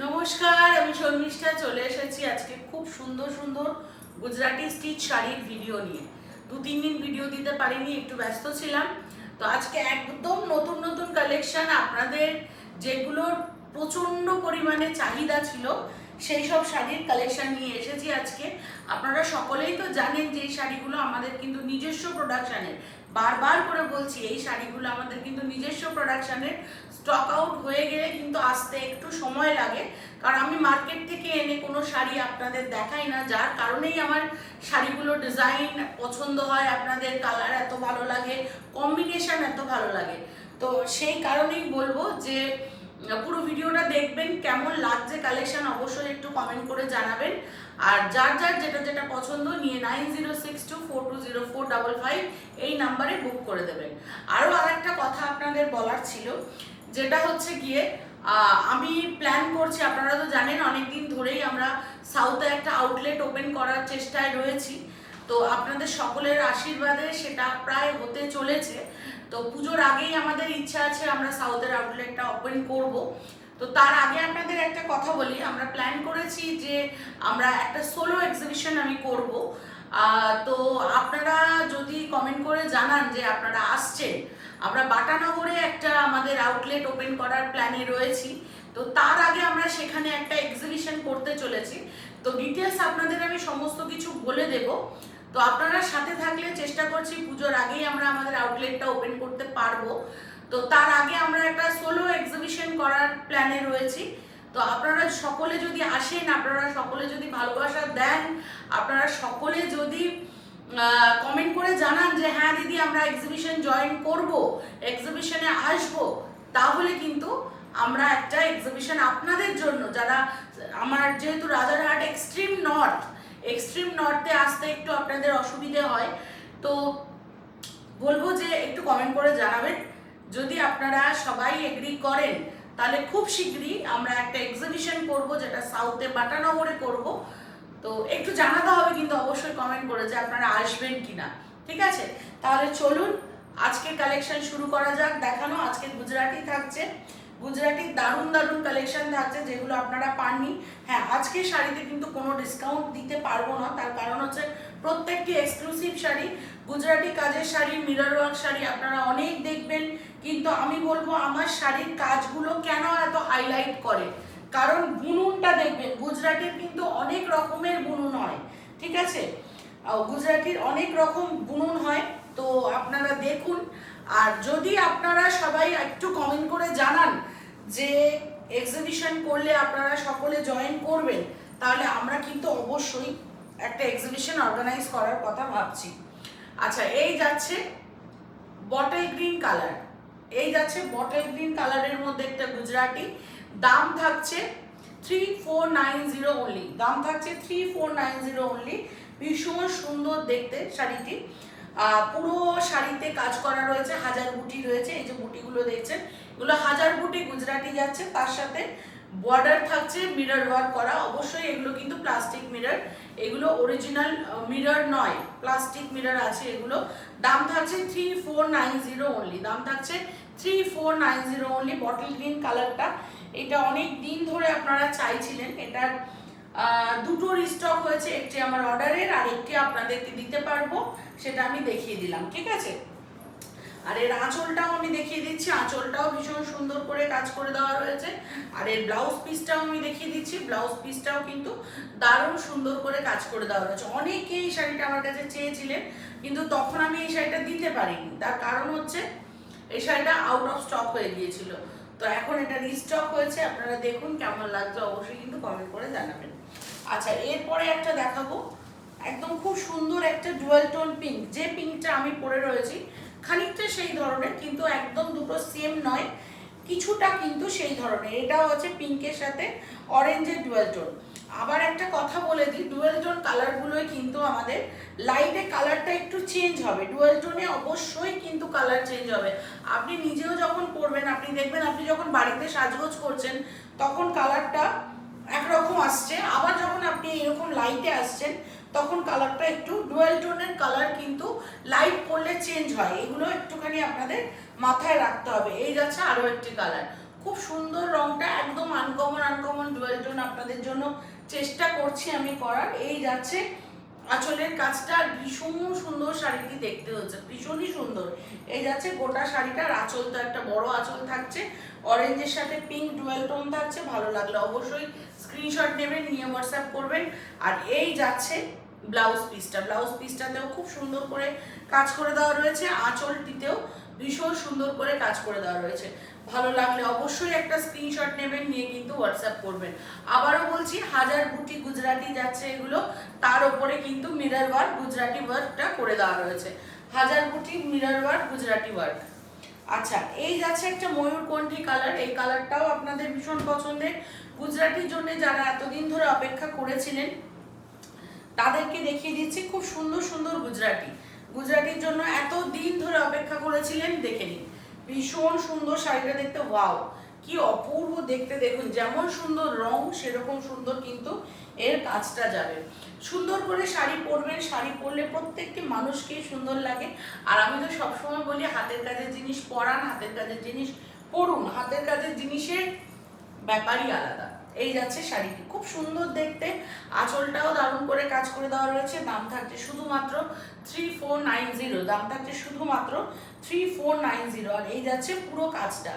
নমস্কার, আমি শর্মিষ্ঠা চলে এসেছি আজকে খুব সুন্দর সুন্দর গুজরাটি স্টিচ শাড়ির ভিডিও নিয়ে। 2-3 দিন ভিডিও দিতে পারিনি, একটু ব্যস্ত ছিলাম। তো আজকে একদম নতুন নতুন কালেকশন, আপনাদের যেগুলোর প্রচণ্ড পরিমাণে চাহিদা ছিল সেই সব শাড়ির কালেকশন নিয়ে এসেছি আজকে। আপনারা সকলেই তো জানেন যে এই শাড়িগুলো আমাদের কিন্তু নিজস্ব প্রোডাকশানের, বারবার করে বলছি এই শাড়িগুলো আমাদের কিন্তু নিজস্ব প্রোডাকশানের। স্টক আউট হয়ে গেলে কিন্তু আসতে একটু সময় লাগে, কারণ আমি মার্কেট থেকে এনে কোনো শাড়ি আপনাদের দেখাই না, যার কারণেই আমার শাড়িগুলো ডিজাইন পছন্দ হয়, আপনাদের কালার এত ভালো লাগে, কম্বিনেশন এত ভালো লাগে। তো সেই কারণেই বলবো যে পুরো ভিডিওটা দেখবেন, কেমন লাগছে কালেকশন অবশ্যই একটু কমেন্ট করে জানাবেন। আর যার যার যেটা যেটা পছন্দ নিয়ে 9062420455 এই নাম্বারে বুক করে দেবেন। আরও আরেকটা কথা আপনাদের বলার ছিল, যেটা হচ্ছে গিয়ে আমি প্ল্যান করছি, আপনারা তো জানেন অনেকদিন ধরেই আমরা সাউথে একটা আউটলেট ওপেন করার চেষ্টায় রয়েছি। তো আপনাদের সকলের আশীর্বাদে সেটা প্রায় হতে চলেছে। তো পুজোর আগেই আমাদের ইচ্ছা আছে আমরা সাউথের আউটলেটটা ওপেন করব। তো তার আগে আপনাদের একটা কথা বলি, আমরা প্ল্যান করেছি যে আমরা একটা সোলো এক্সিবিশন আমি করব। তো আপনারা যদি কমেন্ট করে জানান যে আপনারা আসছেন, আমরা বাটানগরে একটা আমাদের আউটলেট ওপেন করার প্ল্যানে রয়েছি। তো তার আগে আমরা সেখানে একটা এক্সিবিশন করতে চলেছি। তো ডিটেলস আপনাদের আমি সমস্ত কিছু বলে দেব। তো আপনারা সাথে থাকলে চেষ্টা করছি পুজোর আগেই আমরা আমাদের আউটলেটটা ওপেন করতে পারবো। তো তার আগে আমরা একটা সোলো এক্সিবিশন করার প্ল্যানে রয়েছি। তো আপনারা সকলে যদি আসেন, আপনারা সকলে যদি ভালোবাসা দেন, আপনারা সকলে যদি কমেন্ট করে জানান যে হ্যাঁ দিদি আমরা এক্সিবিশন জয়েন করব, এক্সিবিশনে আসব, তাহলে কিন্তু আমরা একটা এক্সিবিশন আপনাদের জন্য, যারা আমার যেহেতু রাজারহাট এক্সট্রিম নর্থে আসতে একটু আপনাদের অসুবিধে হয়, তো বলবো যে একটু কমেন্ট করে জানাবেন। যদি আপনারা সবাই এগ্রি করেন তাহলে খুব শীঘ্রই আমরা একটা এক্সিবিশন করব, যেটা সাউথে বাটানগরে করব। তো একটু জানাতে হবে কিন্তু অবশ্যই কমেন্ট করে যে আপনারা আসবেন কিনা। ঠিক আছে, তাহলে চলুন আজকের কালেকশন শুরু করা যাক। দেখানো আজকে গুজরাটি থাকছে, গুজরাটির দারুণ দারুণ কালেকশন থাকছে যেগুলো আপনারা পাননি। হ্যাঁ, আজকে শাড়িতে কিন্তু কোনো ডিসকাউন্ট দিতে পারবো না, তার কারণ হচ্ছে প্রত্যেকটি এক্সক্লুসিভ শাড়ি, গুজরাটি কাজের শাড়ি, মিরর ওয়ার্ক শাড়ি আপনারা অনেক দেখবেন। কিন্তু আমি বলবো আমার শাড়ির কাজগুলো কেন এত হাইলাইট করে, কারণ বুনুনটা দেখবেন, গুজরাটির কিন্তু অনেক রকমের বুনুন হয়। ঠিক আছে, গুজরাটির অনেক রকম বুনুন হয়, তো আপনারা দেখুন। আর যদি আপনারা সবাই একটু কমেন্ট করে জানান যে এক্সিবিশন করলে আপনারা সকলে জয়েন করবেন, তাহলে আমরা কিন্তু অবশ্যই একটা এক্সিবিশন অর্গানাইজ করার কথা ভাবছি। আচ্ছা, এই যাচ্ছে বটল গ্রিন কালার, এই যাচ্ছে বটল গ্রিন কালারের মধ্যে একটা গুজরাটি। দাম থাকছে 3490 অনলি, দাম থাকছে 3490 অনলি। ভীষণ সুন্দর দেখতে শাড়িটি, পুরো শাড়িতে কাজ করা রয়েছে, হাজার বুটি রয়েছে। এই যে বুটিগুলো দেখছেন, এগুলো হাজার বুটি গুজরাটি যাচ্ছে, তার সাথে বর্ডার থাকছে মিরর ওয়ার্ক করা। অবশ্যই এগুলো কিন্তু প্লাস্টিক মিরর, এগুলো অরিজিনাল মিরর নয়, প্লাস্টিক মিরর আছে এগুলো। দাম থাকছে 3490 অনলি, দাম থাকছে 3490 অনলি। বটল গ্রিন কালারটা, এটা অনেক দিন ধরে আপনারা চাইছিলেন। এটার দুটো রিস্টক হয়েছে, একটি আমার অর্ডারের আর একটি আপনাদেরকে দিতে পারবো, সেটা আমি দেখিয়ে দিলাম। ঠিক আছে, আর এর আঁচলটাও আমি দেখিয়ে দিচ্ছি, আঁচলটাও ভীষণ সুন্দর করে কাজ করে দেওয়া রয়েছে। আর এর ব্লাউজ পিসটাও আমি দেখিয়ে দিচ্ছি, ব্লাউজ পিসটাও কিন্তু দারুণ সুন্দর করে কাজ করে দেওয়া রয়েছে। অনেকেই এই শাড়িটা আমার কাছে চেয়েছিলেন, কিন্তু তখন আমি এই শাড়িটা দিতে পারিনি, তার কারণ হচ্ছে এই শাড়িটা আউট অফ স্টক হয়ে গিয়েছিল। তো এখন এটা রিস্টক হয়েছে, আপনারা দেখুন কেমন লাগছে অবশ্যই কিন্তু কমেন্ট করে জানাবেন। আচ্ছা, এরপরে একটা দেখাবো, একদম খুব সুন্দর একটা ডুয়াল টোন পিঙ্ক, যে পিঙ্কটা আমি পরে রয়েছি খানিকটা সেই ধরনের, কিন্তু একদম দুটো সেম নয়, কিছুটা কিন্তু সেই ধরনের। এটাও আছে পিঙ্কের সাথে অরেঞ্জের ডুয়াল টোন। আবার একটা কথা বলে দিই, ডুয়াল টোন কালারগুলোই কিন্তু আমাদের লাইটে কালারটা একটু চেঞ্জ হবে, ডুয়াল টোনে অবশ্যই কিন্তু কালার চেঞ্জ হবে। আপনি নিজেও যখন পরবেন, আপনি দেখবেন আপনি যখন বাড়িতে সাজগোজ করছেন তখন কালারটা একরকম আসছে, আবার যখন আপনি এরকম লাইটে আসছেন তখন কালারটা একটু ডুয়াল টোনের কালার কিন্তু লাইট পড়লে চেঞ্জ হয়, এগুলো একটুখানি আপনাদের মাথায় রাখতে হবে। এই যাচ্ছে আরও একটি কালার, খুব সুন্দর রংটা, একদম আনকমন ডুয়াল আপনাদের জন্য চেষ্টা করছি আমি করার। এই যাচ্ছে আঁচলের কাজটা, ভীষণ সুন্দর শাড়িটি দেখতে হচ্ছে, ভীষণই সুন্দর। এই যাচ্ছে গোটা শাড়িটার আঁচল, তো একটা বড় আঁচল থাকছে, অরেঞ্জের সাথে পিঙ্ক ডুয়াল টোন থাকছে। ভালো লাগলে অবশ্যই স্ক্রিনশট নেবেন, নিয়ে হোয়াটসঅ্যাপ করবেন। আর এই যাচ্ছে ব্লাউজ পিসটা, ব্লাউজ পিসটাতেও খুব সুন্দর করে কাজ করে দেওয়া রয়েছে, আঁচলটিতেও ভীষণ সুন্দর করে কাজ করে দেওয়া রয়েছে। ভালো লাগলে অবশ্যই একটা স্ক্রিনশট নেবেন, নিয়ে কিন্তু হোয়াটসঅ্যাপ করবেন। আবারও বলছি, 1000 বুটি গুজরাটি যাচ্ছে এগুলো, তার উপরে কিন্তু মিরর ওয়ার্ক গুজরাটি ওয়ার্কটা করে দেওয়া রয়েছে। 1000 বুটি মিরর ওয়ার্ক গুজরাটি ওয়ার্ক। আচ্ছা, এই যাচ্ছে একটা ময়ূরকণ্ঠী কালার, এই কালারটাও আপনাদের ভীষণ পছন্দের। গুজরাটির জন্য যারা এতদিন ধরে অপেক্ষা করেছিলেন তাদেরকে দেখিয়ে দিচ্ছি খুব সুন্দর সুন্দর গুজরাটি। গুজরাটির জন্য এত দিন ধরে অপেক্ষা করেছিলেন, দেখে নিন ভীষণ সুন্দর শাড়িটা দেখতে। ওয়াও, কি অপূর্ব দেখতে! দেখুন, যেমন সুন্দর রং সেরকম সুন্দর কিন্তু এর কাজটা যাবে। সুন্দর করে শাড়ি পরবেন, শাড়ি পরলে প্রত্যেকটি মানুষকেই সুন্দর লাগে। আর আমি তো সবসময় বলি, হাতের কাজের জিনিস পরান, হাতের কাজের জিনিস পরুন, হাতের কাজের জিনিসের ব্যাপারই আলাদা। এই যাচ্ছে শাড়িটি, খুব সুন্দর দেখতে, আঁচলটাও দারুণ করে কাজ করে দেওয়া রয়েছে। দাম থাকছে শুধুমাত্র 3490, দাম থাকছে শুধুমাত্র 3490। আর এই যাচ্ছে পুরো কাজটা।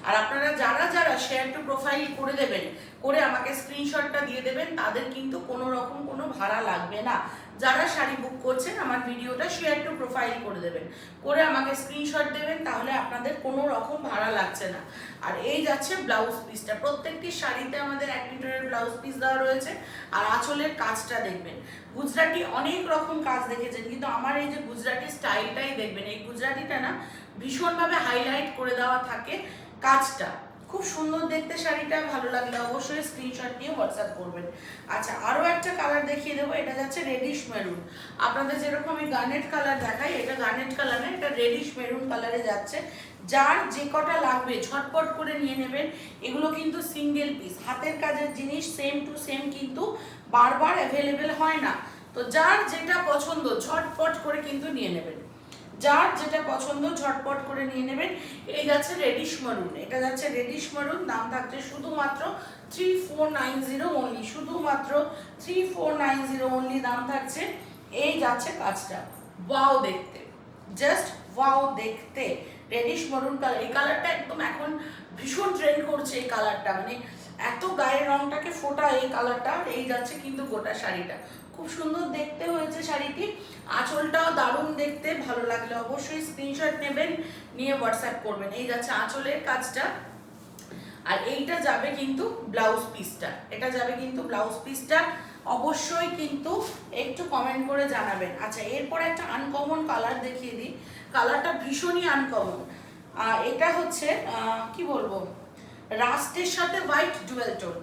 আর আপনারা যারা যারা শেয়ার টু প্রোফাইল করে দেবেন, করে আমাকে স্ক্রিনশটটা দিয়ে দেবেন, তাদের কিন্তু কোনো রকম কোনো ভাড়া লাগবে না। যারা শাড়ি বুক করছেন, আমার ভিডিওটা শেয়ার টু প্রোফাইল করে দেবেন, করে আমাকে স্ক্রিনশট দেবেন, তাহলে আপনাদের কোনো রকম ভাড়া লাগছে না। আর এই যাচ্ছে ব্লাউজ পিসটা, প্রত্যেকটি শাড়িতে আমাদের 1 মিটারের ব্লাউজ পিস দেওয়া রয়েছে। আর আঁচলের কাজটা দেখবেন, গুজরাটি অনেক রকম কাজ দেখেছেন, কিন্তু আমার এই যে গুজরাটি স্টাইলটাই দেখবেন, এই গুজরাটিটা না ভীষণভাবে হাইলাইট করে দেওয়া থাকে কাজটা, খুব সুন্দর দেখতে শাড়িটা। ভালো লাগলে অবশ্যই স্ক্রিনশট নিয়ে হোয়াটসঅ্যাপ করবেন। আচ্ছা, আরও একটা কালার দেখিয়ে দেবো, এটা যাচ্ছে রেডিশ মেরুন। আপনাদের যেরকম আমি গার্নেট কালার দেখাই, এটা গার্নেট কালার না, এটা রেডিশ মেরুন কালারে যাচ্ছে। যার যে কটা লাগবে ঝটপট করে নিয়ে নেবেন। এগুলো কিন্তু সিঙ্গেল পিস, হাতের কাজের জিনিস, সেম টু সেম কিন্তু বারবার অ্যাভেলেবেল হয় না। তো যার যেটা পছন্দ ঝটপট করে কিন্তু নিয়ে নেবেন, যার যেটা পছন্দ ঝটপট করে নিয়ে নেবেন। এই যাচ্ছে রেডিশ মারুন, এটা যাচ্ছে রেডিশ মারুন, দাম থাকছে শুধুমাত্র 3490 অনলি, শুধুমাত্র 3490 অনলি দাম থাকছে। এই যাচ্ছে কাজটা, ওয়াও দেখতে, জাস্ট ওয়াও দেখতে। রেডিশ মারুন কালার, এই কালারটা একদম এখন ভীষণ ট্রেন্ড করছে এই কালারটা, মানে এত গায়ের রংটাকে ফোটা এই কালারটা। এই যাচ্ছে কিন্তু গোটা শাড়িটা, খুব সুন্দর দেখতে হয়েছে শাড়িটি, আঁচলটাও দারুণ দেখতে। ভালো লাগলে অবশ্যই স্ক্রিনশট নেবেন, নিয়ে হোয়াটসঅ্যাপ করবেন। এই যাচ্ছে আঁচলের কাজটা। আর এইটা যাবে কিন্তু ব্লাউজ পিসটা, এটা যাবে কিন্তু ব্লাউজ পিসটা, অবশ্যই কিন্তু একটু কমেন্ট করে জানাবেন। আচ্ছা, এরপর একটা আনকমন কালার দেখিয়ে দিই, কালারটা ভীষণই আনকমন। এটা হচ্ছে কি বলবো, রাস্টের সাথে হোয়াইট ডুয়েল টোন,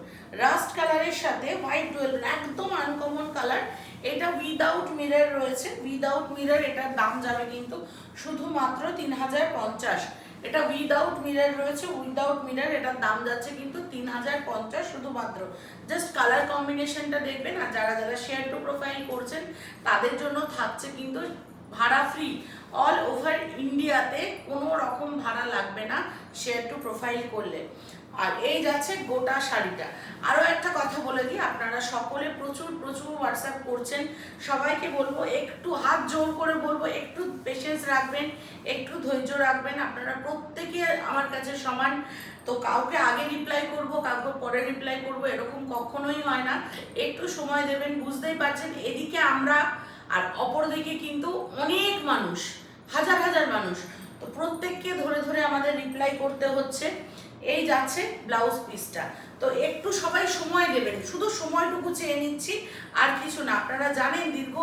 রাস্ট কালারের সাথে হোয়াইট ডুয়েল টোন, একদম আনকমন কালার। এটা উইদাউট মিরর রয়েছে, উইদাউট মিরর, এটার দাম যাবে কিন্তু শুধুমাত্র 3050। এটা উইদাউট মিরর রয়েছে, উইদাউট মিরর, এটার দাম যাচ্ছে কিন্তু 3050 শুধুমাত্র। জাস্ট কালার কম্বিনেশনটা দেখবেন। আর যারা যারা শেয়ার টু প্রোফাইল করছেন তাদের জন্য থাকছে কিন্তু ভাড়া ফ্রি, অল ওভার ইন্ডিয়াতে কোনো রকম ভাড়া লাগবে না শেয়ার টু প্রোফাইল করলে। আর এই যাচ্ছে গোটা শাড়িটা। আরও একটা কথা বলে দিই, আপনারা সকলে প্রচুর প্রচুর হোয়াটসঅ্যাপ করছেন, সবাইকে বলবো, একটু হাত জোর করে বলবো, একটু পেশেন্স রাখবেন, একটু ধৈর্য রাখবেন। আপনারা প্রত্যেকে আমার কাছে সমান, তো কাউকে আগে রিপ্লাই করব, কাউকে পরে রিপ্লাই করব, এরকম কখনোই হয় না। একটু সময় দেবেন, বুঝতেই পারছেন এদিকে আমরা আর অপরদিকে কিন্তু অনেক মানুষ, হাজার হাজার মানুষ, তো প্রত্যেককে ধরে ধরে আমাদের রিপ্লাই করতে হচ্ছে। এই যাচ্ছে ব্লাউজ পিসটা, তো একটু সবাই সময় দেবেন, শুধু সময়টুকু চেয়ে নিচ্ছি, আর কিছু না। আপনারা জানেন দীর্ঘ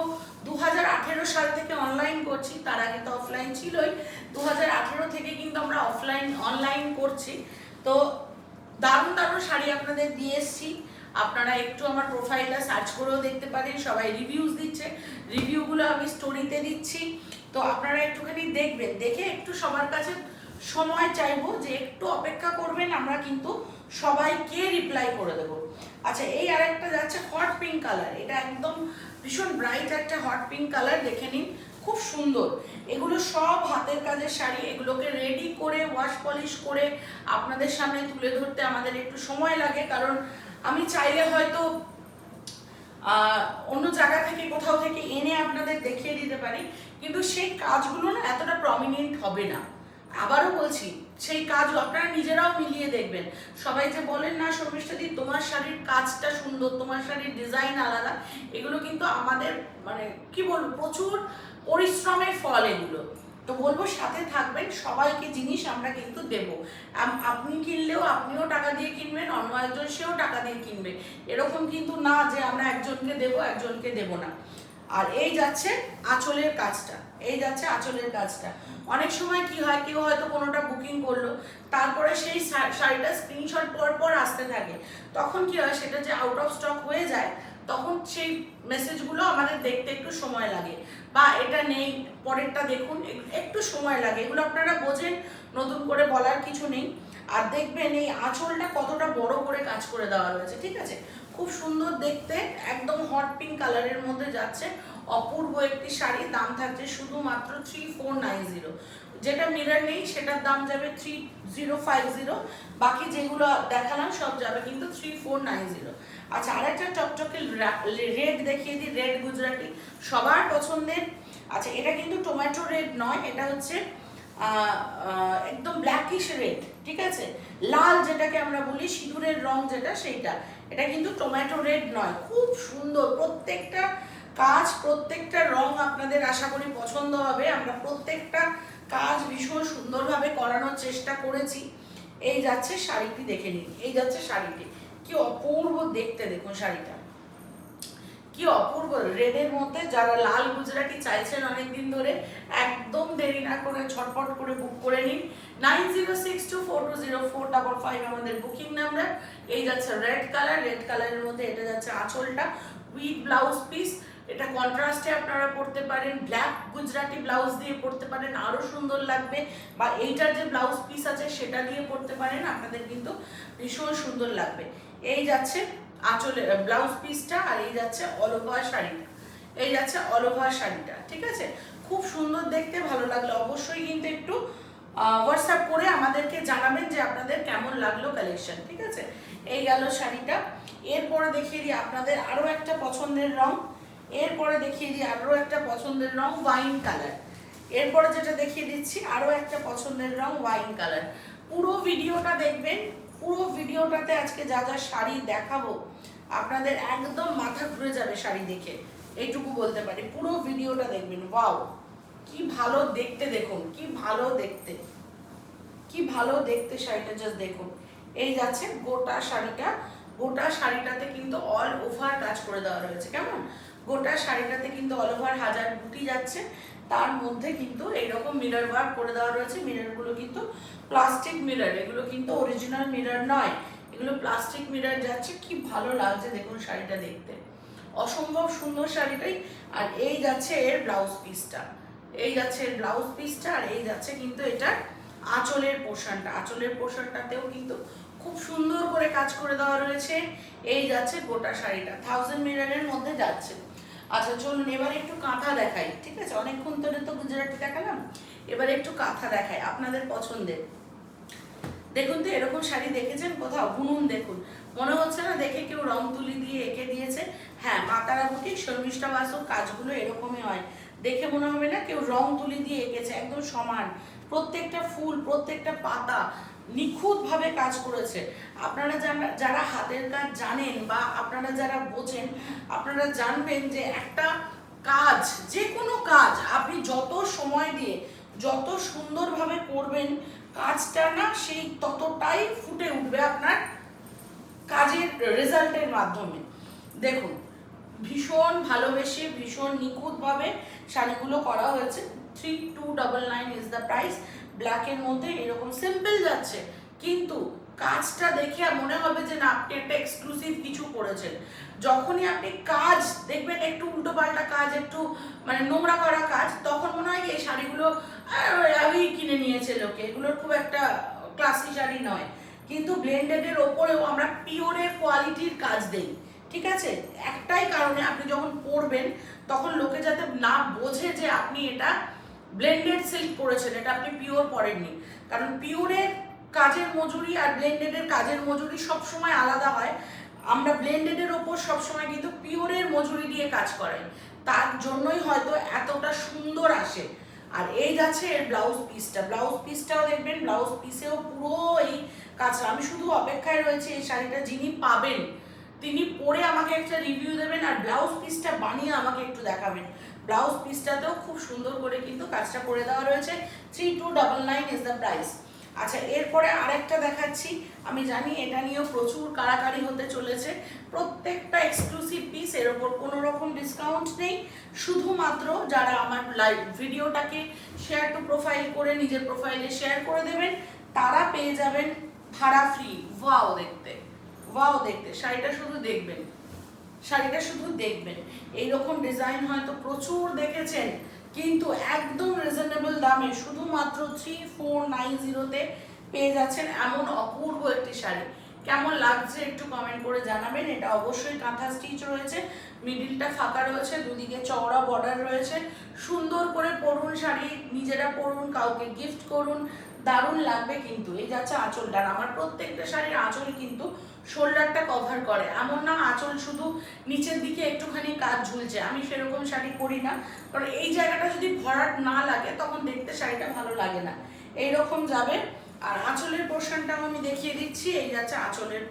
2018 সাল থেকে অনলাইন করছি, তার আগে তো অফলাইন ছিলই, 2018 থেকে কিন্তু আমরা অনলাইন করছি। তো দারুণ দারুণ শাড়ি আপনাদের দিয়ে এসছি, আপনারা একটু আমার প্রোফাইলটা সার্চ করেও দেখতে পারেন, সবাই রিভিউজ দিচ্ছে, রিভিউগুলো আমি স্টোরিতে দিচ্ছি। তো আপনারা একটুখানি দেখবেন, দেখে একটু সবার কাছে সময় চাইবো যে একটু অপেক্ষা করবেন, আমরা কিন্তু সবাইকে রিপ্লাই করে দেবো। আচ্ছা, এই আরেকটা যাচ্ছে হট পিঙ্ক কালার, এটা একদম ভীষণ ব্রাইট একটা হট পিঙ্ক কালার, দেখে নিন খুব সুন্দর। এগুলো সব হাতের কাজের শাড়ি, এগুলোকে রেডি করে ওয়াশ পলিশ করে আপনাদের সামনে তুলে ধরতে আমাদের একটু সময় লাগে, কারণ আমি চাইলে হয়তো অন্য জায়গা থেকে কোথাও থেকে এনে আপনাদের দেখিয়ে দিতে পারি, কিন্তু সেই কাজগুলো না এতটা প্রমিনেন্ট হবে না। আবারও বলছি, সেই কাজ আপনারা নিজেরাও মিলিয়ে দেখবেন। সবাই যে বলেন না শর্মিষ্ঠাদি তোমার শাড়ির কাজটা সুন্দর, তোমার শাড়ির ডিজাইন আলাদা, এগুলো কিন্তু আমাদের মানে কি বলবো প্রচুর পরিশ্রমের ফল এগুলো। তো বলবো সাথে থাকবেন, সবাইকে জিনিস আমরা কিন্তু দেবো। আপনি কিনলেও আপনিও টাকা দিয়ে কিনবেন, অন্য একজন সেও টাকা দিয়ে কিনবে, এরকম কিন্তু না যে আমরা একজনকে দেবো একজনকে দেবো না। আর এই যাচ্ছে আঁচলের কাজটা, এই যাচ্ছে আঁচলের কাজটা। অনেক সময় কি হয়, কেউ হয়তো কোনোটা বুকিং করলো, তারপরে সেই শাড়িটা স্ক্রিনশট পর পর আসতে থাকে, তখন কি হয় সেটা যে আউট অফ স্টক হয়ে যায়, তখন সেই মেসেজগুলো আমাদের দেখতে একটু সময় লাগে, বা এটা নেই পরেরটা দেখুন, একটু সময় লাগে। এগুলো আপনারা বোঝেন, নতুন করে বলার কিছু নেই। আর দেখবেন এই আঁচলটা কতটা বড় করে কাজ করে দেওয়া রয়েছে, ঠিক আছে, খুব সুন্দর দেখতে, একদম হট পিঙ্ক কালারের মধ্যে যাচ্ছে, অপূর্ব একটি শাড়ি। দাম থাকছে শুধুমাত্র 3490। যেটা মিরর নেই সেটার দাম যাবে 3050, বাকি যেগুলো দেখালাম সব যাবে কিন্তু 3490। আচ্ছা, আরেকটা টকটকে রেড দেখিয়ে দিই, রেড গুজরাটি, সবার পছন্দের। আচ্ছা, এটা কিন্তু টমেটো রেড নয়, এটা হচ্ছে একদম ব্ল্যাকিশ রেড, ঠিক আছে, লাল যেটাকে আমরা বলি সিঁদুরের রং যেটা, সেইটা। এটা কিন্তু টমেটো রেড নয়, খুব সুন্দর প্রত্যেকটা কাজ, প্রত্যেকটা রং আপনাদের আশা করি পছন্দ হবে। আমরা প্রত্যেকটা কাজ ভীষণ সুন্দরভাবে করানোর চেষ্টা করেছি। এই যাচ্ছে শাড়িটি, দেখে নিন, এই যাচ্ছে শাড়িটি, কি অপূর্ব দেখতে, দেখুন শাড়িটা কি অপূর্ব রেডের মধ্যে। যারা লাল গুজরাটি চাইছেন অনেকদিন ধরে, একদম দেরি না করে ঝটপট করে বুক করে নিন। 9062420455 আমাদের বুকিং নাম্বার। এই যাচ্ছে রেড কালার, রেড কালারের মধ্যে এটা যাচ্ছে আঁচলটা উইথ ব্লাউজ পিস। এটা কন্ট্রাস্টে আপনারা পরতে পারেন, ব্ল্যাক গুজরাটি ব্লাউজ দিয়ে পরতে পারেন, আরো সুন্দর লাগবে, বা এইটার যে ব্লাউজ পিস আছে সেটা দিয়ে পরতে পারেন, আপনাদের কিন্তু ভীষণ সুন্দর লাগবে। এই যাচ্ছে আঁচলে ব্লাউজ পিসটা, আর এই যাচ্ছে অল ওভার শাড়িটা, এই যাচ্ছে অল ওভার শাড়িটা, ঠিক আছে, খুব সুন্দর দেখতে। ভালো লাগলো অবশ্যই কিন্তু একটু হোয়াটসঅ্যাপ করে আমাদেরকে জানাবেন যে আপনাদের কেমন লাগলো কালেকশন, ঠিক আছে। এই গেল শাড়িটা। এরপরে দেখিয়ে দিই আপনাদের আরো একটা পছন্দের রং, এরপরে দেখিয়ে দিই আরো একটা পছন্দের রং ওয়াইন কালার। এরপরে যেটা দেখিয়ে দিচ্ছি আরো একটা পছন্দের রং ওয়াইন কালার। পুরো ভিডিওটা দেখবেন, পুরো ভিডিওটাতে আজকে যা যা শাড়ি দেখাবো আপনাদের একদম মাথা ঘুরে যাবে শাড়ি দেখে, এইটুকু বলতে পারি। পুরো ভিডিওটা দেখবেন, ওয়াও কি ভালো দেখতে, দেখুন কি ভালো দেখতে, কি ভালো দেখতে শাড়িটা, জাস্ট দেখুন। এই যাচ্ছে গোটা শাড়িটা, গোটা শাড়িটাতে কিন্তু অল ওভার কাজ করে দেওয়া রয়েছে, কেমন, গোটা শাড়িটাতে কিন্তু অল ওভার হাজার বুটি যাচ্ছে, তার মধ্যে কিন্তু এইরকম মিরর ওয়ার্ক করে দেওয়া রয়েছে। মিররগুলো কিন্তু প্লাস্টিক মিরর, এগুলো কিন্তু অরিজিনাল মিরর নয়, এগুলো প্লাস্টিক মিরর যাচ্ছে। কি ভালো লাগছে দেখুন শাড়িটা দেখতে, অসম্ভব সুন্দর শাড়িটাই। আর এই যাচ্ছে এর ব্লাউজ পিসটা, এই যাচ্ছে এর ব্লাউজ পিসটা, আর এই যাচ্ছে কিন্তু এটা আঁচলের পোর্শনটা, আঁচলের পোর্শনটাতেও কিন্তু খুব সুন্দর করে কাজ করে দেওয়া রয়েছে। এই যাচ্ছে গোটা শাড়িটা 1000 মিররের মধ্যে যাচ্ছে। আচ্ছা চলুন এবার একটু কাঁথা দেখাই, ঠিক আছে, অনেকক্ষণ ধরে তো গুজরাটি দেখালাম, এবার একটু কাঁথা দেখাই আপনাদের পছন্দের। দেখুন তো এরকম শাড়ি দেখেছেন কোথাও, বুনুন দেখুন, মনে হচ্ছে না দেখে কেউ রং তুলি দিয়ে এঁকে দিয়েছে। হ্যাঁ, মা তারা বুটিক শর্মিষ্ঠা বাসুর কাজগুলো এরকমই হয়, দেখে মনে হবে না কেউ রং তুলি দিয়ে এঁকেছে, একদম সমান, প্রত্যেকটা ফুল প্রত্যেকটা পাতা নিখুঁতভাবে কাজ করেছে। আপনারা যারা হাতের কাজ জানেন বা আপনারা যারা বোঝেন, আপনারা জানবেন যে একটা কাজ, যে কোনো কাজ আপনি যত সময় দিয়ে যত সুন্দরভাবে করবেন, কাজটা না সেই ততটাই ফুটে উঠবে আপনার কাজের রেজাল্টের মাধ্যমে। দেখুন ভীষণ ভালোবেসে ভীষণ নিখুঁতভাবে শাড়িগুলো করা হয়েছে। 3299 ইজ দ্য প্রাইস। ব্ল্যাকের মধ্যে এরকম সিম্পল যাচ্ছে, কিন্তু কাজটা দেখে মনে হবে যে না আপনি একটা এক্সক্লুসিভ কিছু করেছেন। যখনই আপনি কাজ দেখবেন একটু উল্টো পাল্টা কাজ, একটু মানে নোংরা করা কাজ, তখন মনে হয় এই শাড়িগুলো আমি কিনে নিয়েছে লোকে, এগুলোর খুব একটা ক্লাসি শাড়ি নয়। কিন্তু ব্লেন্ডেডের ওপরেও আমরা পিওরের কোয়ালিটির কাজ দেই, ঠিক আছে, একটাই কারণে আপনি যখন পরবেন তখন লোকে যাতে না বোঝে যে আপনি এটা ব্লেন্ডেড সিল্ক পরেছেন, এটা আপনি পিওর পরেননি। কারণ পিওরের কাজের মজুরি আর ব্লেন্ডেডের কাজের মজুরি সবসময় আলাদা হয়। আমরা ব্লেন্ডেডের ওপর সবসময় কিন্তু পিওরের মজুরি দিয়ে কাজ করাই, তার জন্যই হয়তো এতটা সুন্দর আসে। আর এই যাচ্ছে এর ব্লাউজ পিসটাও দেখবেন, ব্লাউজ পিসেও পুরো এই কাজটা। আমি শুধু অপেক্ষায় রয়েছে এই শাড়িটা যিনি পাবেন তিনি পরে আমাকে একটা রিভিউ দেবেন আর ব্লাউজ পিসটা বানিয়ে আমাকে একটু দেখাবেন। ব্লাউজ পিসটাতেও খুব সুন্দর করে কিন্তু কাজটা করে দেওয়া রয়েছে। 3299 ইজ দ্য প্রাইস। আচ্ছা, এরপরে আরেকটা দেখাচ্ছি। আমি জানি এটা নিয়েও প্রচুর কাড়াকাড়ি হতে চলেছে। প্রত্যেকটা এক্সক্লুসিভ পিস, এর ওপর কোনো রকম ডিসকাউন্ট নেই। শুধুমাত্র যারা আমার লাইভ ভিডিওটাকে শেয়ার টু প্রোফাইল করে নিজের প্রোফাইলে শেয়ার করে দেবেন তারা পেয়ে যাবেন ভাড়া ফ্রি। ওয়াও দেখতে, ওয়াও দেখতে, শাড়িটা শুধু দেখবেন, শাড়িটা শুধু দেখবেন। এইরকম ডিজাইন হয়তো প্রচুর দেখেছেন, কিন্তু একদম রিজনেবল দামে শুধুমাত্র 3490-তে পেয়ে যাচ্ছেন এমন অপূর্ব একটি শাড়ি। কেমন লাগছে একটু কমেন্ট করে জানাবেন। এটা অবশ্যই কাঁথা স্টিচ রয়েছে, মিডিলটা ফাঁকা রয়েছে, দুদিকে চওড়া বর্ডার রয়েছে। সুন্দর করে পরুন শাড়ি, নিজেরা পরুন, কাউকে গিফট করুন, দারুণ লাগবে। কিন্তু এই যাচ্ছে আঁচলটা। আমার প্রত্যেকটা শাড়ির আঁচল কিন্তু শোল্ডারটা কভার করে, এমন না আঁচল শুধু নিচের দিকে একটুখানি কাজ ঝুলছে। আমি সেরকম শাড়ি করি না, কারণ এই জায়গাটা যদি ভরাট না লাগে তখন দেখতে শাড়িটা ভালো লাগে না। এইরকম যাবে। আর আঁচলের পোর্শনটাও আমি দেখিয়ে দিচ্ছি। এই যাচ্ছে আঁচলের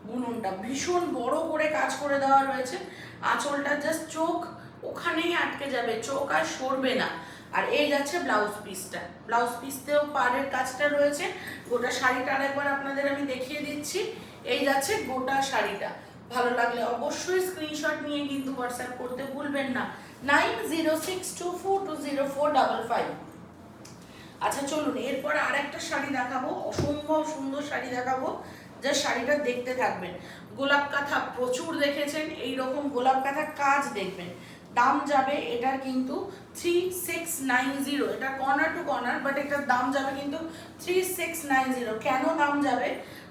বুননটা, ভীষণ বড় করে কাজ করে দেওয়া রয়েছে। আঁচলটা জাস্ট চোখ ওখানেই আটকে যাবে, চোখ আর সরবে না। আর এই যাচ্ছে ব্লাউজ পিসটা, ব্লাউজ পিসতেও পাড়ের কাজটা রয়েছে। গোটা শাড়িটা আরেকবার আপনাদের আমি দেখিয়ে দিচ্ছি। এই যাচ্ছে গোটা শাড়িটা। ভালো লাগলে অবশ্যই স্ক্রিনশট নিয়ে কিন্তু হোয়াটসঅ্যাপ করতে ভুলবেন না, 9062420455। আচ্ছা চলুন, এরপর আরেকটা শাড়ি দেখাবো, অসম্ভব সুন্দর শাড়ি দেখাবো, যা শাড়িটা দেখতে থাকবেন। গোলাপ কাঁথা প্রচুর দেখেছেন, এইরকম গোলাপ কাঁথা কাজ দেখবেন। দাম যাবে এটার কিন্তু 3690, এটা কর্নার টু কর্নার, বাট এটার দাম যাবে কিন্তু 3690। কেন দাম যাবে?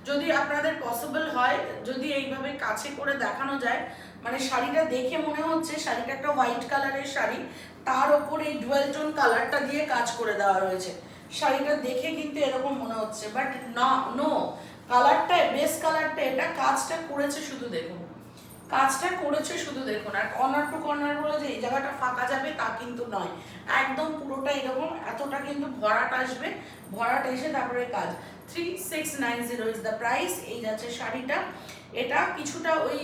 যদি আপনাদের পসিবল হয়, যদি এইভাবে কাছে করে দেখানো যায়, মানে শাড়িটা দেখে মনে হচ্ছে শাড়িটা একটা হোয়াইট কালারের শাড়ি, তার ওপর এই ডুয়েল টোন কালারটা দিয়ে কাজ করে দেওয়া রয়েছে। শাড়িটা দেখে কিন্তু এরকম মনে হচ্ছে, বাট না, নো, কালারটা বেস কালারটা, এটা কাজটা করেছে শুধু দেখুন, কাজটা করেছে শুধু দেখুন। আর কর্নার টু কর্নার বলে যে এই জায়গাটা ফাঁকা যাবে তা কিন্তু নয়, একদম পুরোটা এরকম, এতটা কিন্তু ভরাট আসবে, ভরাট এসে তারপরে কাজ। 3690 ইজ দ্য প্রাইস। এই যাচ্ছে শাড়িটা। এটা কিছুটা ওই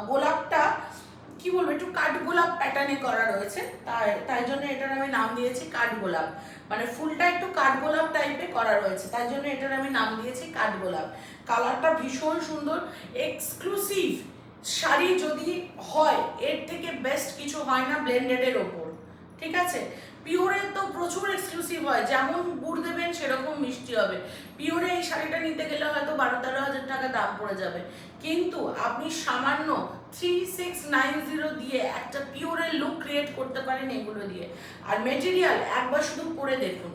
গোলাপটা কি বলবো, একটু কাঠগোলাপ প্যাটার্নে করা রয়েছে, তাই জন্য এটার আমি নাম দিয়েছি কাঠগোলাপ। মানে ফুলটা একটু কাঠগোলাপ টাইপে করা রয়েছে, তাই জন্য এটার আমি নাম দিয়েছি কাঠগোলাপ। কালারটা ভীষণ সুন্দর, এক্সক্লুসিভ শাড়ি যদি হয়, এর থেকে বেস্ট কিছু হয় না ব্লেন্ডেডের ওপর, ঠিক আছে? পিওরের তো প্রচুর এক্সক্লুসিভ হয়, যেমন গুড় দেবেন সেরকম মিষ্টি হবে। পিওরে এই শাড়িটা নিতে গেলে হয়তো 12-13 হাজার টাকা দাম পড়ে যাবে, কিন্তু আপনি সামান্য 3690 দিয়ে একটা পিওরের লুক ক্রিয়েট করতে পারেন এগুলো দিয়ে। আর মেটেরিয়াল একবার শুধু পরে দেখুন,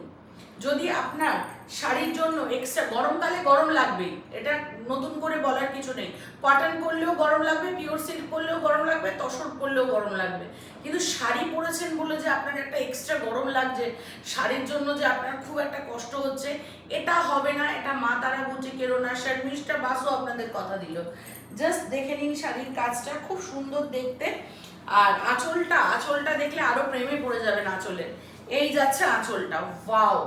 যদি আপনার শাড়ির জন্য এক্সট্রা, গরমকালে গরম লাগবেই, এটা নতুন করে বলার কিছু নেই। কটন পরলেও গরম লাগবে, পিওর সিল্ক পরলেও গরম লাগবে, তসর পরলেও গরম লাগবে, কিন্তু শাড়ি পরেছেন বলে যে আপনার একটা এক্সট্রা গরম লাগছে, শাড়ির জন্য যে আপনার খুব একটা কষ্ট হচ্ছে, এটা হবে না। এটা মা তারা বুঝে কেরো না, শর্মিষ্ঠা বাসু আপনাদের কথা দিল। জাস্ট দেখে নিন শাড়ির কাজটা, খুব সুন্দর দেখতে। আর আঁচলটা দেখলে আরো প্রেমে পড়ে যাবেন আঁচলের। এই যাচ্ছে আঁচলটা, ওয়াও,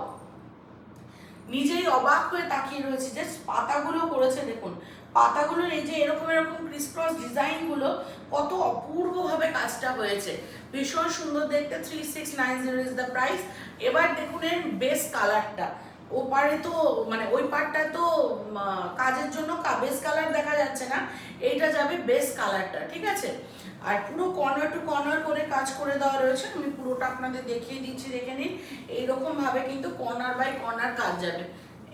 নিজেই অবাক হয়ে তাকিয়ে রয়েছে। জাস্ট পাতাগুলো করেছে দেখুন, পাতাগুলোর এই যে এরকম এরকম ক্রিসক্রস ডিজাইনগুলো, কত অপূর্বভাবে কাজটা হয়েছে, ভীষণ সুন্দর দেখতে। 3690 ইজ দ্য প্রাইস। এবার দেখুন এর বেস কালারটা, ওপারে তো মানে ওই পার্টটা তো কাজের জন্য বেস কালার দেখা যাচ্ছে না, এইটা যাবে বেস কালারটা, ঠিক আছে? আর পুরো কর্নার টু কর্নার করে কাজ করে দেওয়া রয়েছে। আমি পুরোটা আপনাদের দেখিয়ে দিচ্ছি, দেখে নিন। এইরকম ভাবে কিন্তু কর্নার বাই কর্নার কাজ যাবে।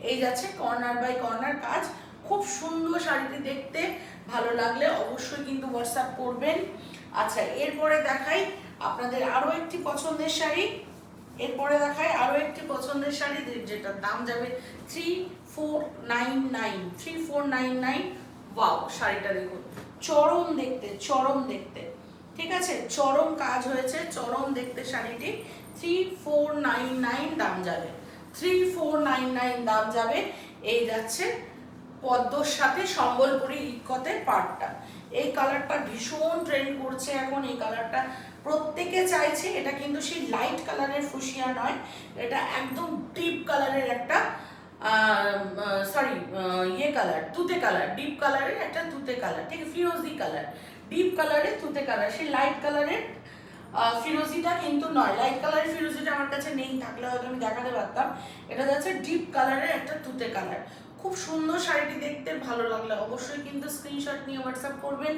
এই যাচ্ছে কর্নার বাই কর্নার কাজ, খুব সুন্দর শাড়িটি দেখতে। ভালো লাগলে অবশ্যই কিন্তু হোয়াটসঅ্যাপ করবেন। আচ্ছা, এরপরে দেখাই আপনাদের আরো একটি পছন্দের শাড়ি। এরপরে দেখাই আরো একটি পছন্দের শাড়ি, যেটার দাম যাবে 3499। ওয়াও, শাড়িটা দেখুন, চরম দেখতে, চরম দেখতে, ঠিক আছে? চরম কাজ হয়েছে, চরম দেখতে শাড়িটি। 3499 দাম যাবে, 3499 দাম যাবে। এই যাচ্ছে পদ্মর সাথে সম্বলপুরি ইক্কতের পাড়টা। এই কালারটা ভীষণ ট্রেন্ড করছে এখন, এই কালারটা প্রত্যেকে চাইছে। এটা কিন্তু সেই লাইট কালারের ফুসিয়া নয়, এটা একদম ডিপ কালারের একটা ইয়ে কালার, তুতে কালার, ডিপ কালারের একটা তুতে কালার, ঠিক ফিরোজি কালার, ডিপ কালারের তুতে কালার, সেই লাইট কালারের ফিরোজিটা কিন্তু নয়। লাইট কালারের ফিরোজিটা আমার কাছে নেই, থাকলে হয়তো আমি দেখাতে পারতাম। এটা যাচ্ছে ডিপ কালারের একটা তুতে কালার। খুব সুন্দর শাড়িটি দেখতে, ভালো লাগলে অবশ্যই কিন্তু স্ক্রিনশট নিয়ে হোয়াটসঅ্যাপ করবেন।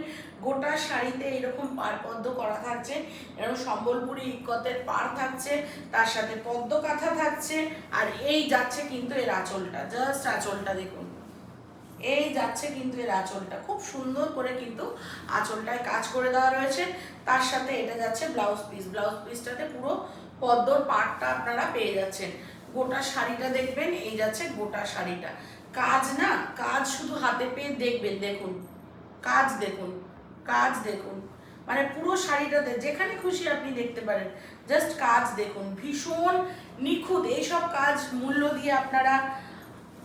গোটা শাড়িতে এরকম পাড় পদ্ম করা থাকছে, এরকম সম্বলপুরি ইক্কতের পাড় থাকছে, তার সাথে পদ্ম কাঁথা থাকছে। আর এই যাচ্ছে কিন্তু এর আঁচলটা, জাস্ট আঁচলটা দেখুন, এই যাচ্ছে কিন্তু এর আঁচলটা, খুব সুন্দর করে কিন্তু আঁচলটায় কাজ করে দেওয়া রয়েছে। তার সাথে এটা যাচ্ছে ব্লাউজ পিস, ব্লাউজ পিসটাতে পুরো পদ্মর পাড়টা আপনারা পেয়ে যাচ্ছেন। গোটা শাড়িটা দেখবেন, এই যাচ্ছে গোটা শাড়িটা। কাজ না, কাজ শুধু হাতে পেয়ে দেখবেন, দেখুন কাজ, দেখুন কাজ, দেখুন মানে পুরো শাড়িটাতে যেখানে খুশি আপনি দেখতে পারেন, জাস্ট কাজ দেখুন, ভীষণ নিখুঁত। এইসব কাজ মূল্য দিয়ে আপনারা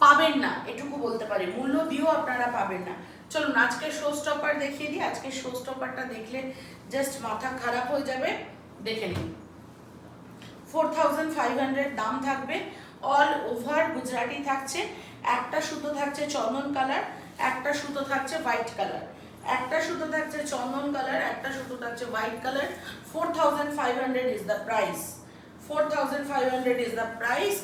পাবেন না, এটুকু বলতে পারি, মূল্য দিয়েও আপনারা পাবেন না। চলুন আজকে শো স্টপার দেখিয়ে দিই। আজকে শো স্টপারটা দেখলে জাস্ট মাথা খারাপ হয়ে যাবে, দেখে নিন। 4500 দাম থাকবে, অল ওভার গুজরাটি থাকছে। একটা সুতো থাকছে চন্দন কালার, একটা সুতো থাকছে হোয়াইট কালার, একটা সুতো থাকছে চন্দন কালার, একটা সুতো থাকছে white colour. 4500 is the price, 4500 is the price.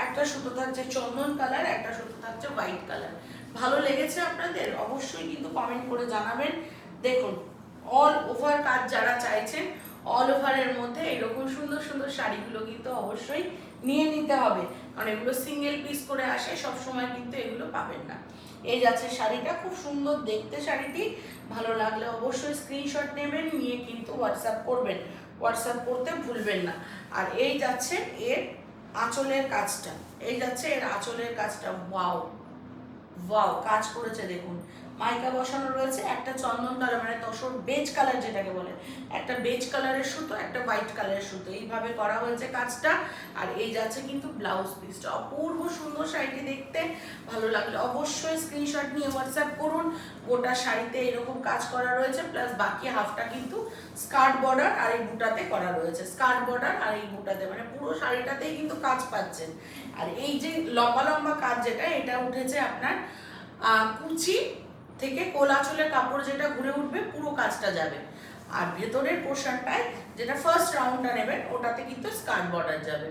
একটা সুতো থাকছে চন্দন কালার, একটা সুতো থাকছে হোয়াইট কালার। ভালো লেগেছে আপনাদের? অবশ্যই কিন্তু কমেন্ট করে জানাবেন। দেখুন অল ওভার কাজ যারা চাইছেন, অল ওভারের মধ্যে এরকম সুন্দর সুন্দর শাড়িগুলো কিন্তু অবশ্যই নিয়ে নিতে হবে, কারণ এগুলো সিঙ্গেল পিস করে আসে, সব সময় কিন্তু এগুলো পাবেন না। এই যাচ্ছে শাড়িটা, খুব সুন্দর দেখতে শাড়িটি। ভালো লাগলে অবশ্যই স্ক্রিনশট নেবেন, নিয়ে কিন্তু হোয়াটসঅ্যাপ করবেন, হোয়াটসঅ্যাপ করতে ভুলবেন না। আর এই যাচ্ছে এর আঁচলের কাজটা, এই যাচ্ছে এর আঁচলের কাজটা। ওয়াও ওয়াও, কাজ করেছে দেখুন, মাইকা বসানো রয়েছে, একটা চন্দন কালার মানে তসর বেজ কালার যেটাকে বলে, একটা বেজ কালারের সুতো, একটা হোয়াইট কালারের সুতো, এইভাবে করা হয়েছে কাজটা। আর এই যাচ্ছে কিন্তু ব্লাউজ পিসটা। অপূর্ব সুন্দর শাড়িটি দেখতে, ভালো লাগলে অবশ্যই স্ক্রিনশট নিয়ে হোয়াটসঅ্যাপ করুন। গোটা শাড়িতে এরকম কাজ করা রয়েছে, প্লাস বাকি হাফটা কিন্তু স্কার্ট বর্ডার আর এই বুটাতে করা রয়েছে, স্কার্ট বর্ডার আর এই বুটাতে, মানে পুরো শাড়িটাতেই কিন্তু কাজ পাচ্ছেন। আর এই যে লম্বা লম্বা কাজ যেটা, এটা উঠেছে আপনার কুচি থেকে কোল আঁচলের কাপড় যেটা ঘুরে উঠবে, পুরো কাজটা যাবে। আর ভেতরের পোর্শনটায় যেটা ফার্স্ট রাউন্ডটা নেবেন, ওটাতে কিন্তু স্কার্ট বর্ডার যাবে।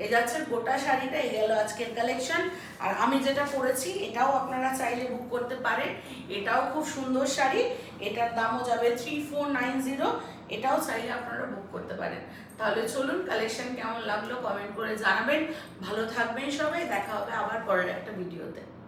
এই যাচ্ছে গোটা শাড়িটা, এই গেল আজকের কালেকশন। আর আমি যেটা পরেছি এটাও আপনারা চাইলে বুক করতে পারেন, এটাও খুব সুন্দর শাড়ি, এটার দামও যাবে 3490, এটাও চাইলে আপনারা বুক করতে পারেন। তাহলে চলুন, কালেকশন কেমন লাগলো কমেন্ট করে জানাবেন। ভালো থাকবেন সবাই, দেখা হবে আবার পরের একটা ভিডিওতে।